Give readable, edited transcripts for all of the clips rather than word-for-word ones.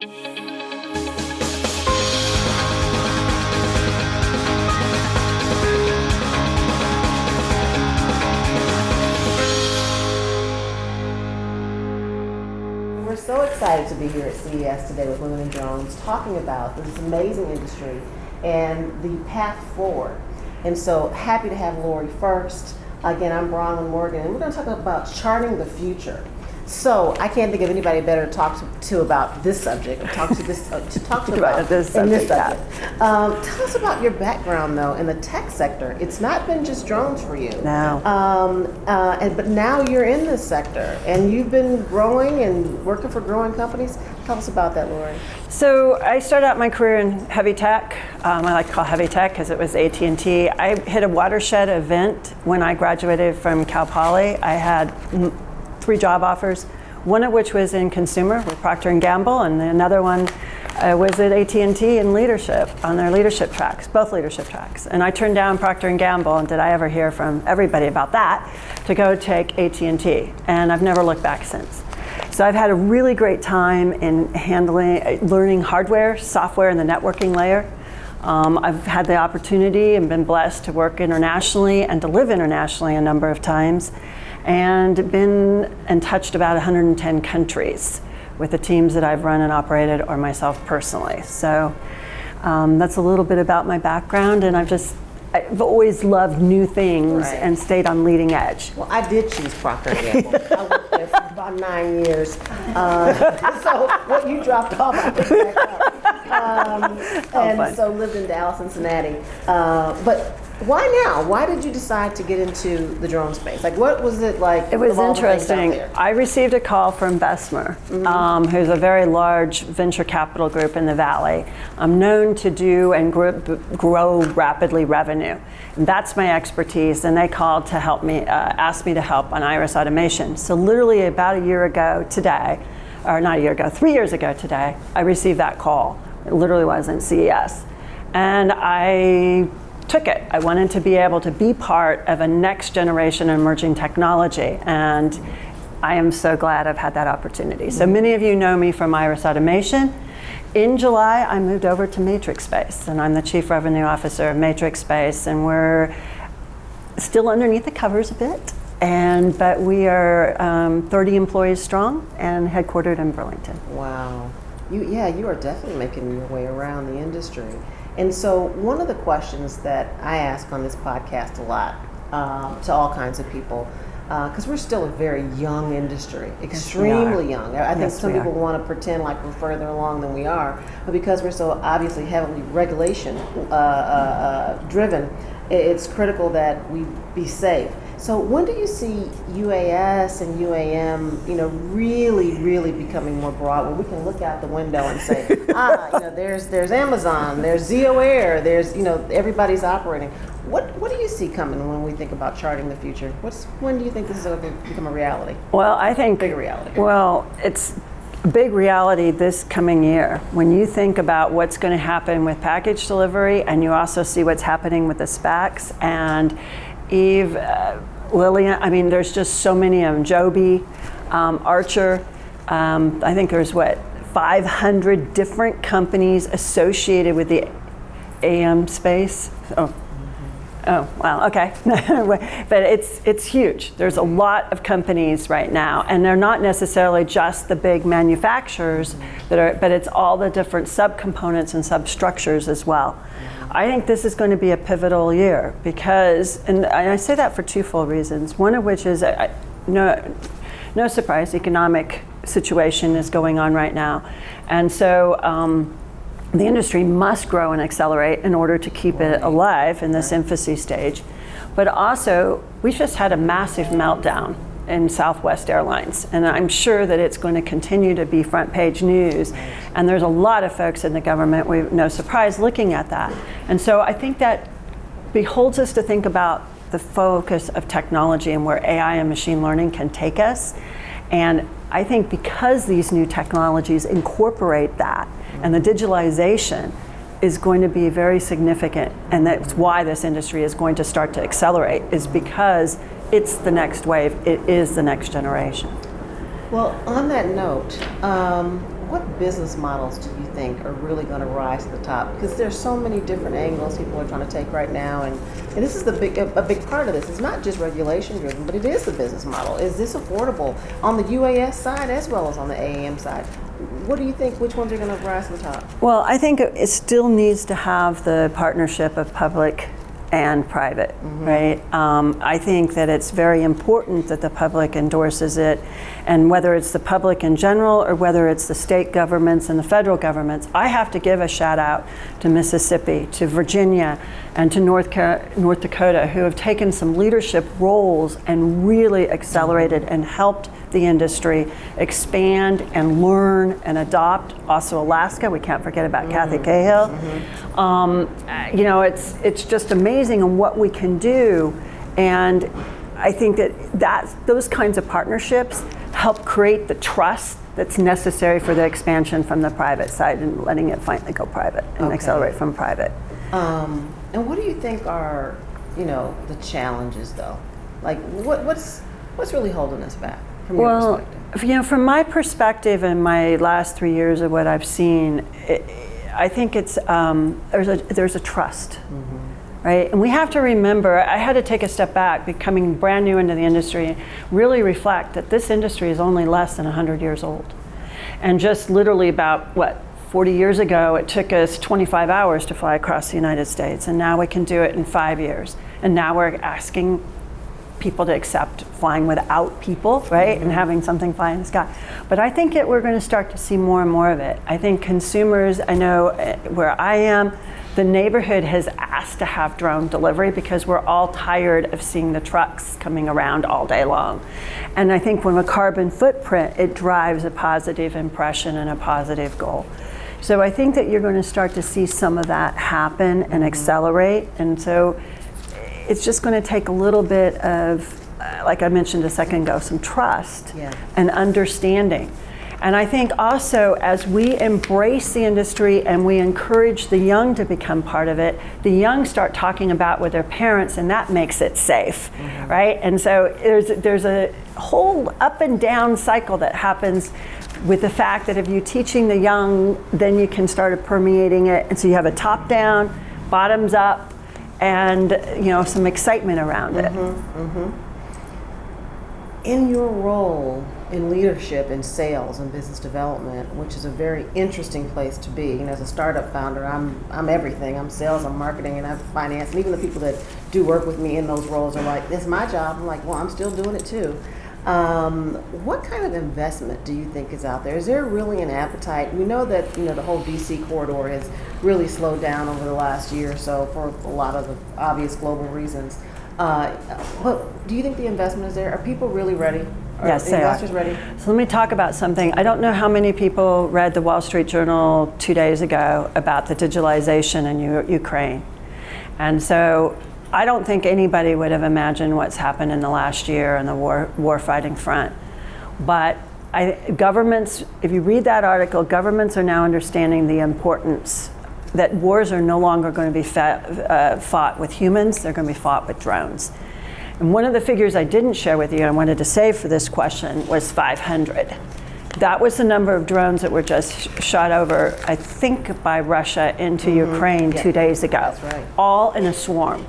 We're so excited to be here at CES today with Women in Drones, talking about this amazing industry and the path forward. And so happy to have Lori first. Again, I'm Bronwyn Morgan, and we're going to talk about charting the future. So I can't think of anybody better to talk to about this subject, or talk to about this subject. Tell us about your background, though, in the tech sector. It's not been just drones for you. No. But now you're in this sector, and you've been growing and working for growing companies. Tell us about that, Lori. So I started out my career in heavy tech. I like to call heavy tech because it was AT&T. I hit a watershed event when I graduated from Cal Poly. I had 3 job offers, one of which was in consumer with Procter & Gamble, and another one was at AT&T in leadership, on their leadership tracks, both leadership tracks. And I turned down Procter & Gamble, and did I ever hear from everybody about that, to go take AT&T. And I've never looked back since. So I've had a really great time in learning hardware, software, and the networking layer. I've had the opportunity and been blessed to work internationally and to live internationally a number of times, and been and touched about 110 countries with the teams that I've run and operated, or myself personally. So that's a little bit about my background, and I've always loved new things and stayed on leading edge. Well, I did choose Procter & Gamble. I worked there for about 9 years. So what you dropped off, I picked back up. And so lived in Dallas, Cincinnati. But why now? Why did you decide to get into the drone space? Like, what was it like? It was interesting. I received a call from Bessemer, who's a very large venture capital group in the Valley. I'm known to do and grow rapidly revenue. And that's my expertise. And they called to help me, asked me to help on iris automation. So literally about a year ago today, or not a year ago, 3 years ago today, I received that call. It literally was in CES. And I took it. I wanted to be able to be part of a next generation emerging technology, and I am so glad I've had that opportunity. So many of you know me from iris automation. In July, I moved over to MatrixSpace, and I'm the Chief Revenue Officer of MatrixSpace, and we're still underneath the covers a bit, but we are 30 employees strong and headquartered in Burlington. Wow. You are definitely making your way around the industry. And so one of the questions that I ask on this podcast a lot to all kinds of people, because we're still a very young industry, extremely young. I think some people want to pretend like we're further along than we are, but because we're so obviously heavily regulation driven, it's critical that we be safe. So when do you see UAS and UAM, really becoming more broad, where we can look out the window and say, there's Amazon, there's Zeo Air, there's, everybody's operating. What do you see coming when we think about charting the future? When do you think this is going to become a reality? Well, I think big reality. Well, it's a big reality this coming year. When you think about what's going to happen with package delivery, and you also see what's happening with the SPACs and Eve, Lillian, there's just so many of them. Joby, Archer. I think there's 500 different companies associated with the AM space. Oh, wow, okay. But it's huge. There's a lot of companies right now, and they're not necessarily just the big manufacturers but it's all the different subcomponents and substructures as well. I think this is going to be a pivotal year because, and I say that for twofold reasons. One of which is, no surprise, economic situation is going on right now. And so the industry must grow and accelerate in order to keep it alive in this infancy stage. But also, we just had a massive meltdown in Southwest Airlines, and I'm sure that it's going to continue to be front page news. And there's a lot of folks in the government, no surprise, looking at that. And so I think that beholds us to think about the focus of technology and where AI and machine learning can take us. And I think because these new technologies incorporate that, and the digitalization is going to be very significant, and that's why this industry is going to start to accelerate, is because it's the next wave, it is the next generation. Well, on that note, what business models do you think are really going to rise to the top? Because there's so many different angles people are trying to take right now, and this is a big part of this. It's not just regulation driven, but it is the business model. Is this affordable on the UAS side as well as on the AAM side? What do you think? Which ones are going to rise to the top? Well, I think it still needs to have the partnership of public and private, right? I think that it's very important that the public endorses it, and whether it's the public in general or whether it's the state governments and the federal governments. I have to give a shout out to Mississippi, to Virginia, and to North Dakota, who have taken some leadership roles and really accelerated and helped the industry expand and learn and adopt. Also Alaska, we can't forget about Kathy Cahill. You know, it's just amazing on what we can do, and I think that those kinds of partnerships help create the trust that's necessary for the expansion from the private side and letting it finally go private and accelerate from private. And what do you think are, you know, the challenges though? Like what's really holding us back? From your perspective? You know, from my perspective and my last 3 years of what I've seen, I think it's there's a trust, right? And we have to remember, I had to take a step back, becoming brand new into the industry, really reflect that this industry is only less than 100 years old. And just literally about, 40 years ago, it took us 25 hours to fly across the United States, and now we can do it in 5 years. And now we're asking people to accept flying without people, right? And having something fly in the sky. But I think we're going to start to see more and more of it. I think consumers, I know where I am, the neighborhood has asked to have drone delivery because we're all tired of seeing the trucks coming around all day long. And I think from a carbon footprint, it drives a positive impression and a positive goal. So I think that you're going to start to see some of that happen and accelerate. And so it's just going to take a little bit of, like I mentioned a second ago, some trust and understanding. And I think also as we embrace the industry and we encourage the young to become part of it, the young start talking about with their parents, and that makes it safe, right? And so there's a whole up and down cycle that happens with the fact that if you're teaching the young, then you can start permeating it. And so you have a top down, bottoms up, and you know, some excitement around it. In your role in leadership in sales and business development, which is a very interesting place to be. You know, as a startup founder, I'm everything. I'm sales, I'm marketing, and I'm finance. And even the people that do work with me in those roles are like, "It's my job." I'm like, "Well, I'm still doing it too." What kind of investment do you think is out there? Is there really an appetite? We know that, you know, the whole DC corridor has really slowed down over the last year or so for a lot of the obvious global reasons. But do you think the investment is there? Are people really ready? Yes, they are. Investors ready? So let me talk about something. I don't know how many people read the Wall Street Journal 2 days ago about the digitalization in Ukraine. And so I don't think anybody would have imagined what's happened in the last year on the war fighting front. But governments, if you read that article, governments are now understanding the importance that wars are no longer going to be fought with humans, they're going to be fought with drones. And one of the figures I didn't share with you, I wanted to save for this question, was 500. That was the number of drones that were just shot over, I think, by Russia into Ukraine 2 days ago. That's right. All in a swarm,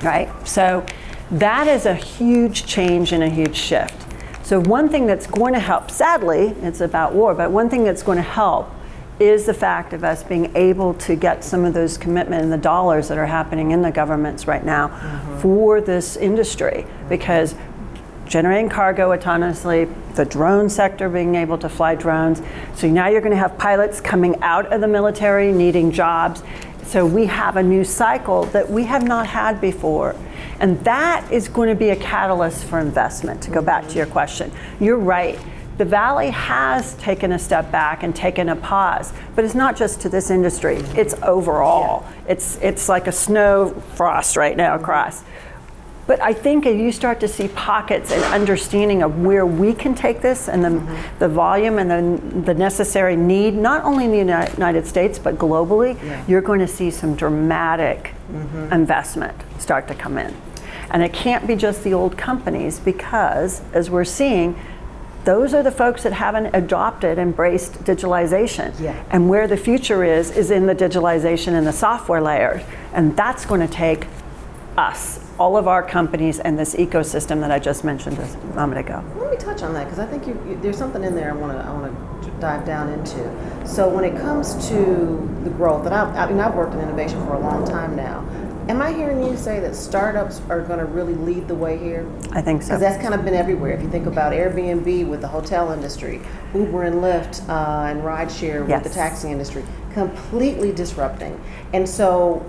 right? So that is a huge change and a huge shift. So one thing that's going to help, sadly, it's about war, but one thing that's going to help is the fact of us being able to get some of those commitment and the dollars that are happening in the governments right now for this industry, because generating cargo autonomously, the drone sector being able to fly drones. So now you're going to have pilots coming out of the military needing jobs. So we have a new cycle that we have not had before. And that is going to be a catalyst for investment, to go back to your question. You're right. The Valley has taken a step back and taken a pause, but it's not just to this industry, it's overall. It's like a snow frost right now across. But I think if you start to see pockets and understanding of where we can take this and the volume and the necessary need, not only in the United States, but globally, you're going to see some dramatic investment start to come in. And it can't be just the old companies, because as we're seeing, those are the folks that haven't adopted, embraced digitalization. Yeah. And where the future is in the digitalization and the software layer. And that's going to take us, all of our companies, and this ecosystem that I just mentioned a moment ago. Let me touch on that, because I think there's something in there I want to dive down into. So when it comes to the growth, and I've worked in innovation for a long time now. Am I hearing you say that startups are going to really lead the way here? I think so. Because that's kind of been everywhere. If you think about Airbnb with the hotel industry, Uber and Lyft and rideshare with the taxi industry, completely disrupting. And so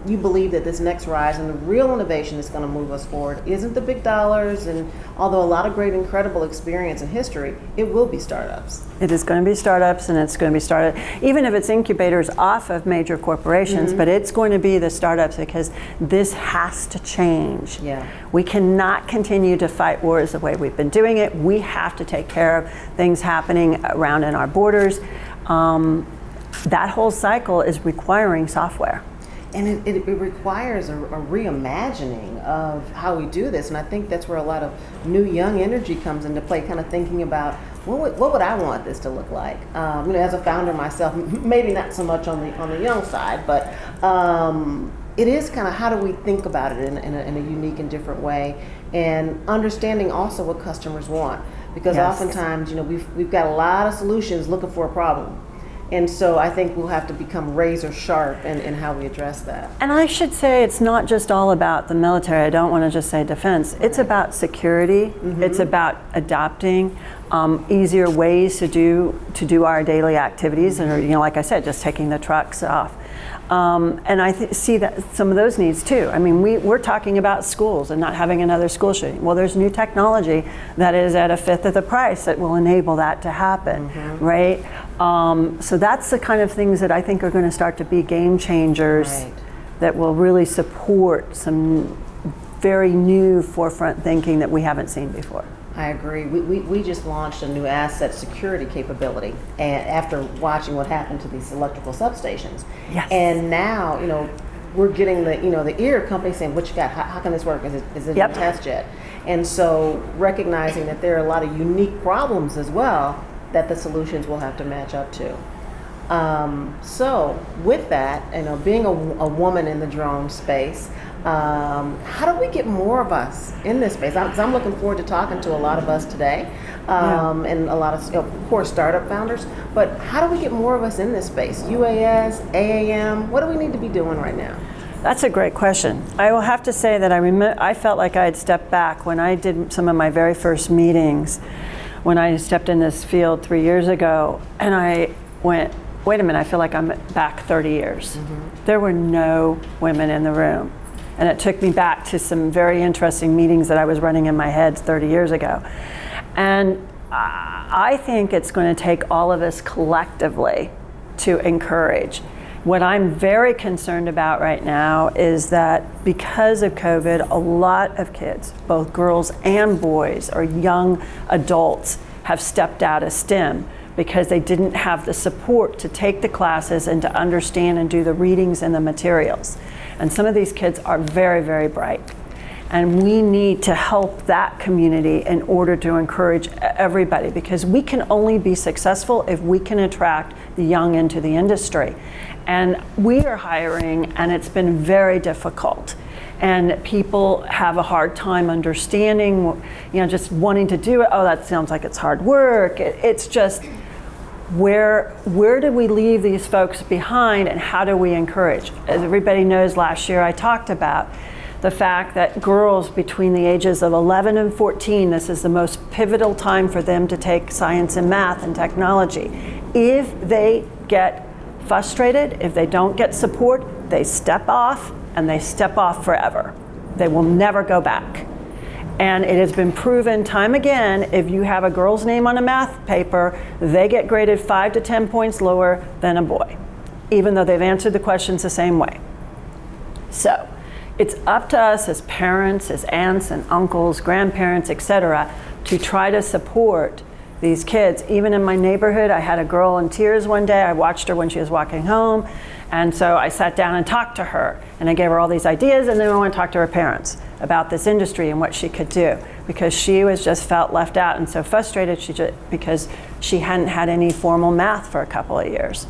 you believe that this next rise and the real innovation that's going to move us forward isn't the big dollars, and although a lot of great, incredible experience and history, it will be startups. It is going to be startups, and it's going to be started, even if it's incubators off of major corporations, but it's going to be the startups, because this has to change. Yeah. We cannot continue to fight wars the way we've been doing it. We have to take care of things happening around in our borders. That whole cycle is requiring software. And it requires a reimagining of how we do this. And I think that's where a lot of new young energy comes into play, kind of thinking about, what would I want this to look like? As a founder myself, maybe not so much on the young side, but it is kind of, how do we think about it in a unique and different way, and understanding also what customers want. Because oftentimes, we've got a lot of solutions looking for a problem. And so I think we'll have to become razor sharp in how we address that. And I should say, it's not just all about the military. I don't want to just say defense. It's about security. It's about adopting easier ways to do our daily activities, and like I said, just taking the trucks off. And I see that some of those needs too. I mean, we're talking about schools and not having another school shooting. Well, there's new technology that is at a fifth of the price that will enable that to happen, right? So that's the kind of things that I think are going to start to be game changers that will really support some very new forefront thinking that we haven't seen before. I agree. We just launched a new asset security capability, and after watching what happened to these electrical substations. Yes. And now, we're getting the ear company saying, what you got? How can this work? Is it a test yet? And so recognizing that there are a lot of unique problems as well that the solutions will have to match up to. So with that, being a woman in the drone space, how do we get more of us in this space? Because I'm looking forward to talking to a lot of us today, and a lot of course, startup founders. But how do we get more of us in this space? UAS, AAM, what do we need to be doing right now? That's a great question. I will have to say that I felt like I had stepped back when I did some of my very first meetings, when I stepped in this field 3 years ago, and I went, wait a minute, I feel like I'm back 30 years. There were no women in the room. And it took me back to some very interesting meetings that I was running in my head 30 years ago. And I think it's going to take all of us collectively to encourage. What I'm very concerned about right now is that because of COVID, a lot of kids, both girls and boys or young adults, have stepped out of STEM because they didn't have the support to take the classes and to understand and do the readings and the materials. And some of these kids are very, very bright. And we need to help that community in order to encourage everybody, because we can only be successful if we can attract the young into the industry. And we are hiring, and it's been very difficult. And people have a hard time understanding, just wanting to do it. Oh, that sounds like it's hard work. It's just, where do we leave these folks behind, and how do we encourage? As everybody knows, last year I talked about the fact that girls between the ages of 11 and 14, this is the most pivotal time for them to take science and math and technology. If they get frustrated, if they don't get support, they step off, and they step off forever. They will never go back. And it has been proven time again, if you have a girl's name on a math paper, they get graded 5 to 10 points lower than a boy, even though they've answered the questions the same way. So it's up to us as parents, as aunts and uncles, grandparents, etc., to try to support these kids. Even in my neighborhood, I had a girl in tears one day. I watched her when she was walking home. And so I sat down and talked to her, and I gave her all these ideas, and then I went to talk to her parents. about this industry and what she could do, because she was just felt left out and so frustrated because she hadn't had any formal math for a couple of years.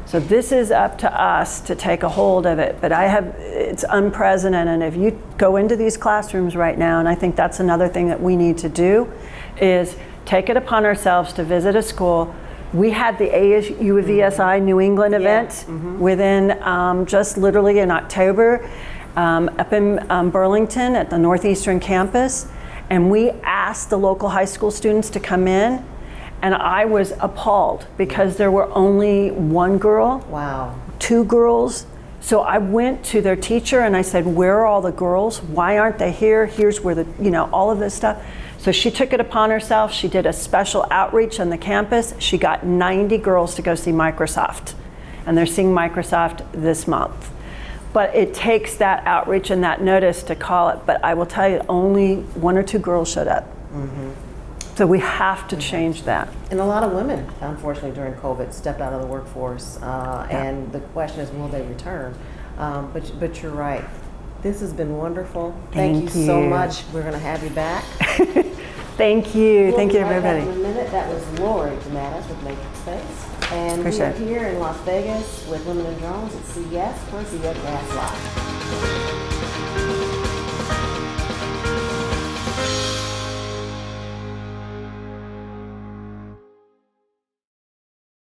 So this is up to us to take a hold of it, but it's unprecedented. And if you go into these classrooms right now, and I think that's another thing that we need to do, is take it upon ourselves to visit a school. We had the ASU of ESI New England event within just literally in October up in Burlington at the Northeastern campus, and we asked the local high school students to come in. And I was appalled because there were only one girl, two girls. So I went to their teacher and I said, where are all the girls? Why aren't they here? Here's where all of this stuff. So she took it upon herself. She did a special outreach on the campus. She got 90 girls to go see Microsoft. And they're seeing Microsoft this month. But it takes that outreach and that notice to call it. But I will tell you, only 1 or 2 girls showed up. So we have to change that. And a lot of women, unfortunately, during COVID, stepped out of the workforce. And the question is, will they return? But you're right. This has been wonderful. Thank you so much. We're going to have you back. Thank you. Thank you, everybody. In a minute, that was Lori DeMatteis with MatrixSpace. And we are here in Las Vegas with Women in Drones at CES for CES Live.